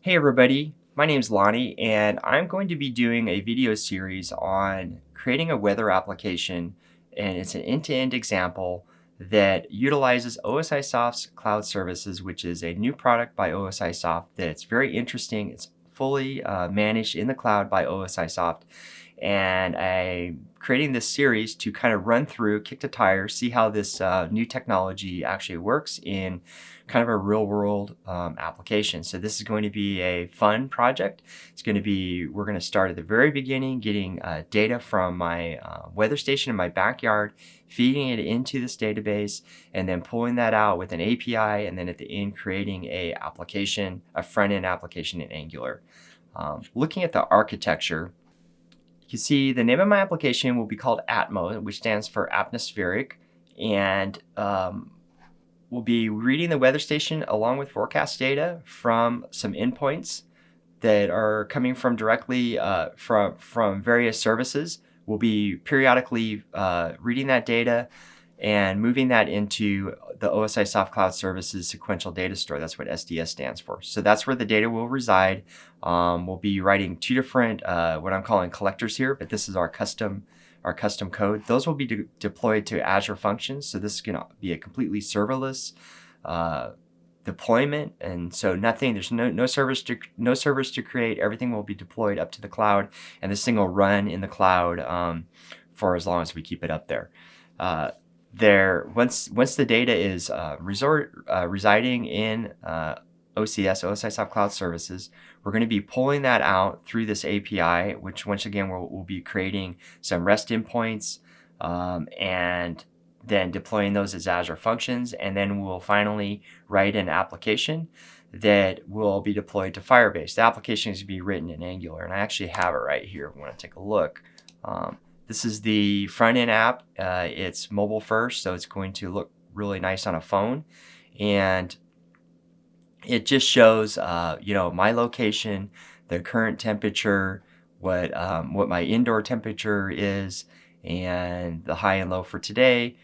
Hey everybody, my name's Lonnie and I'm going to be doing a video series on creating a weather application, and it's an end-to-end example that utilizes OSIsoft's Cloud Services, which is a new product by OSIsoft that's very interesting. It's fully managed in the cloud by OSIsoft, and I'm creating this series to kind of run through, kick the tires, see how this new technology actually works in kind of a real world application. So this is going to be a fun project. We're going to start at the very beginning, getting data from my weather station in my backyard, feeding it into this database, and then pulling that out with an API, and then at the end creating a front-end application in Angular. Looking at the architecture, you can see the name of my application will be called Atmo, which stands for atmospheric, and we'll be reading the weather station along with forecast data from some endpoints that are coming from directly from various services. We'll be periodically reading that data and moving that into the OSIsoft Cloud Services Sequential Data Store. That's what SDS stands for. So that's where the data will reside. We'll be writing two different, what I'm calling collectors here, but this is our custom code. Those will be deployed to Azure Functions. So this is going to be a completely serverless deployment, and so there's no servers to create. Everything will be deployed up to the cloud, and this thing will run in the cloud for as long as we keep it up there. Once the data is residing in OSIsoft Cloud Services, we're going to be pulling that out through this API, which once again we'll be creating some REST endpoints and then deploying those as Azure Functions, and then we'll finally write an application that will be deployed to Firebase. The application is to be written in Angular, and I actually have it right here. I want to take a look. This is the front-end app. It's mobile first, so it's going to look really nice on a phone, and it just shows my location, the current temperature, what my indoor temperature is, and the high and low for today,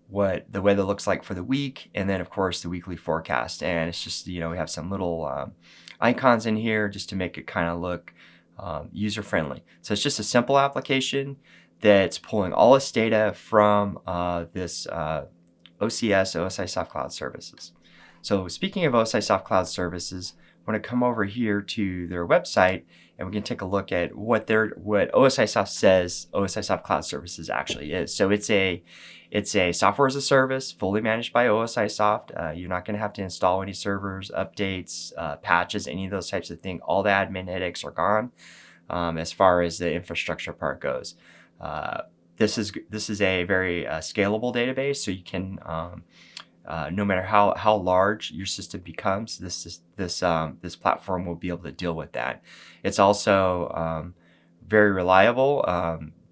what the weather looks like for the week, and then of course the weekly forecast. And it's just, we have some little icons in here just to make it kind of look user friendly. So it's just a simple application that's pulling all this data from this OSIsoft Cloud Services. So speaking of OSIsoft Cloud Services, I want to come over here to their website, and we can take a look at what OSIsoft says OSIsoft Cloud Services actually is. So it's a software as a service, fully managed by OSIsoft. You're not going to have to install any servers, updates, patches, any of those types of things. All the admin headaches are gone as far as the infrastructure part goes. This is a very scalable database, so you can no matter how large your system becomes, this platform will be able to deal with that. It's also very reliable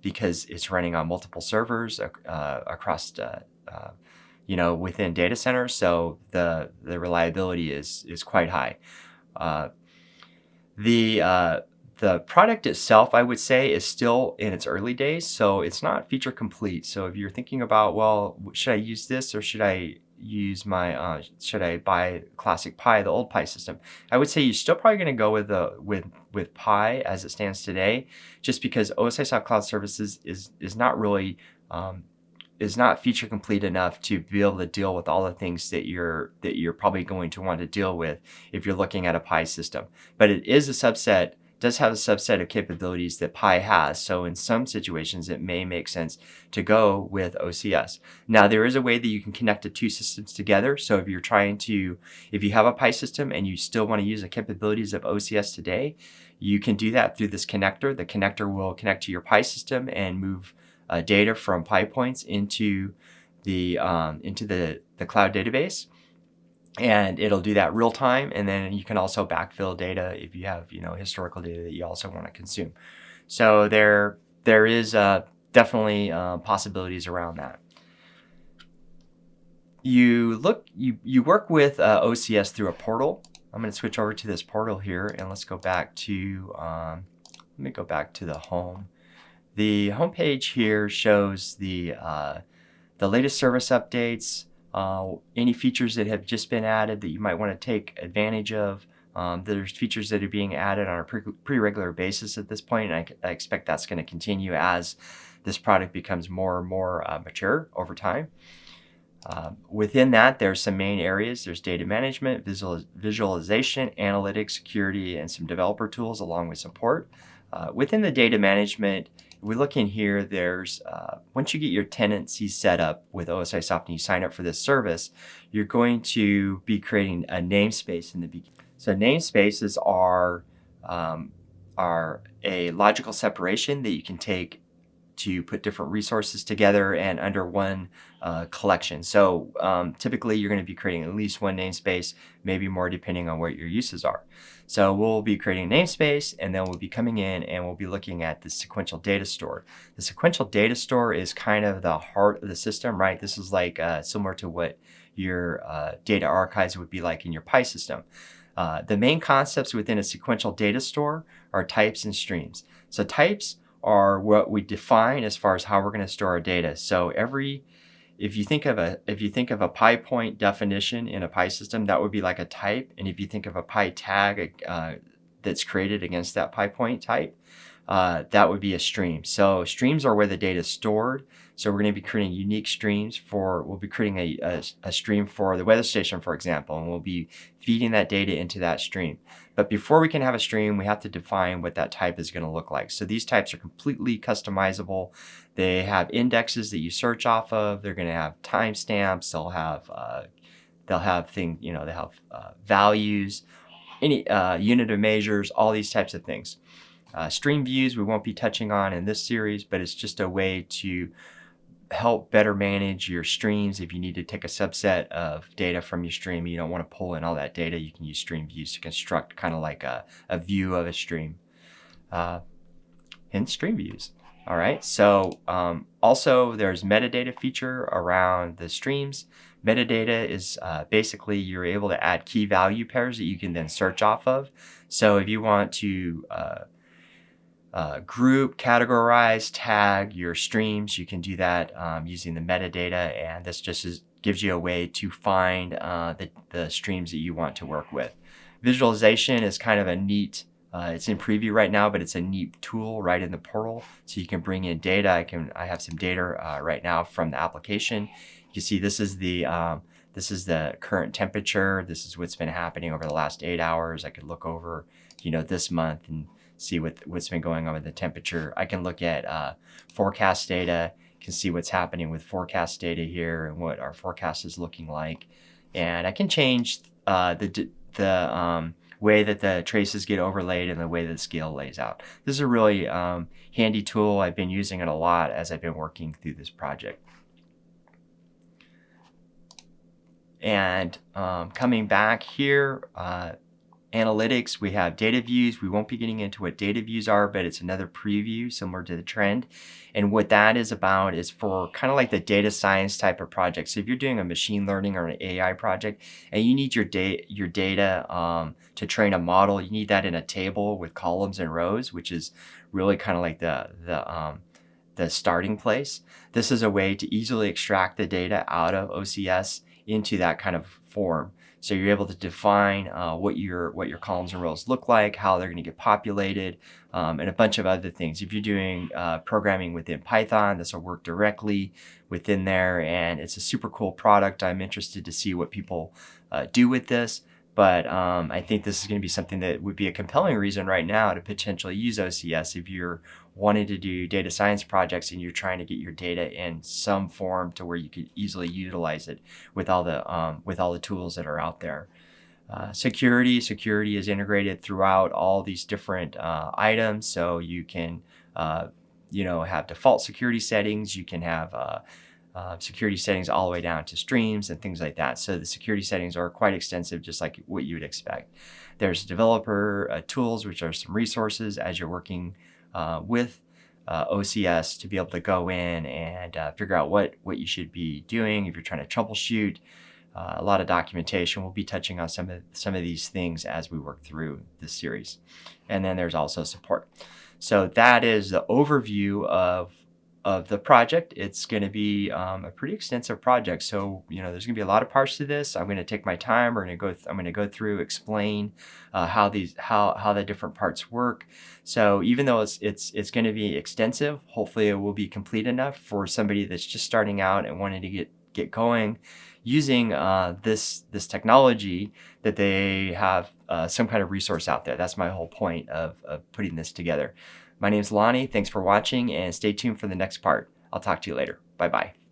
because it's running on multiple servers across within data centers, so the reliability is quite high. The product itself, I would say, is still in its early days, so it's not feature complete. So if you're thinking about, well, should I use this or should I use should I buy Classic Pi, the old Pi system? I would say you're still probably going to go with Pi as it stands today, just because OSIsoft Cloud Services is not really is not feature complete enough to be able to deal with all the things that you're probably going to want to deal with if you're looking at a Pi system. But it is does have a subset of capabilities that Pi has. So in some situations, it may make sense to go with OCS. Now, there is a way that you can connect the two systems together. So if you have a Pi system and you still want to use the capabilities of OCS today, you can do that through this connector. The connector will connect to your Pi system and move data from Pi points into the cloud database. And it'll do that real time, and then you can also backfill data if you have historical data that you also want to consume. So there is definitely possibilities around that. You work with OCS through a portal. I'm going to switch over to this portal here, and let's go back to the home. The home page here shows the latest service updates. Any features that have just been added that you might want to take advantage of. There's features that are being added on a pretty regular basis at this point, and I expect that's going to continue as this product becomes more and more mature over time. Within that, there's some main areas. There's data management, visualization, analytics, security, and some developer tools along with support. Within the data management, we look in here, there's, once you get your tenancy set up with OSIsoft and you sign up for this service, you're going to be creating a namespace in the beginning. So namespaces are a logical separation that you can take to put different resources together and under one collection. So typically you're going to be creating at least one namespace, maybe more depending on what your uses are. So we'll be creating a namespace, and then we'll be coming in and we'll be looking at the sequential data store. The sequential data store is kind of the heart of the system, right? This is like similar to what your data archives would be like in your Pi system. The main concepts within a sequential data store are types and streams. So types are what we define as far as how we're going to store our data. So if you think of a Pi point definition in a Pi system, that would be like a type. And if you think of a Pi tag that's created against that Pi point type, that would be a stream. So streams are where the data is stored. So we're going to be creating unique streams we'll be creating a stream for the weather station, for example, and we'll be feeding that data into that stream. But before we can have a stream, we have to define what that type is going to look like. So these types are completely customizable. They have indexes that you search off of. They're going to have timestamps. They'll have values, any unit of measures, all these types of things. Stream views we won't be touching on in this series, but it's just a way to help better manage your streams. If you need to take a subset of data from your stream, you don't want to pull in all that data, you can use stream views to construct kind of like a view of a stream. Hence stream views. All right, so also there's metadata feature around the streams. Metadata is basically you're able to add key value pairs that you can then search off of. So if you want to group, categorize, tag your streams, you can do that using the metadata, and this just gives you a way to find the streams that you want to work with. Visualization is kind of a neat, it's in preview right now, but it's a neat tool right in the portal, so you can bring in data. I have some data right now from the application. You can see this is the current temperature. This is what's been happening over the last 8 hours. I could look over, this month and see what's been going on with the temperature. I can look at forecast data, can see what's happening with forecast data here and what our forecast is looking like. And I can change the way that the traces get overlaid and the way that the scale lays out. This is a really handy tool. I've been using it a lot as I've been working through this project. And coming back here, analytics, we have data views. We won't be getting into what data views are, but it's another preview similar to the trend. And what that is about is for kind of like the data science type of project. So if you're doing a machine learning or an AI project and you need your data to train a model, you need that in a table with columns and rows, which is really kind of like the starting place. This is a way to easily extract the data out of OCS into that kind of form. So you're able to define what your columns and rows look like, how they're going to get populated, and a bunch of other things. If you're doing programming within Python, this will work directly within there, and it's a super cool product. I'm interested to see what people do with this, but I think this is going to be something that would be a compelling reason right now to potentially use OCS if you're wanting to do data science projects and you're trying to get your data in some form to where you could easily utilize it with all the tools that are out there. Security is integrated throughout all these different items, so you can have default security settings. You can have security settings all the way down to streams and things like that. So the security settings are quite extensive, just like what you would expect. There's developer tools, which are some resources as you're working with OCS to be able to go in and figure out what you should be doing if you're trying to troubleshoot. A lot of documentation. We'll be touching on some of these things as we work through this series. And then there's also support. So that is the overview of of the project. It's going to be a pretty extensive project, so there's going to be a lot of parts to this. I'm going to take my time. I'm going to go through, explain how the different parts work. So even though it's going to be extensive, hopefully it will be complete enough for somebody that's just starting out and wanting to get going using this technology, that they have some kind of resource out there. That's my whole point of putting this together. My name is Lonnie. Thanks for watching, and stay tuned for the next part. I'll talk to you later. Bye-bye.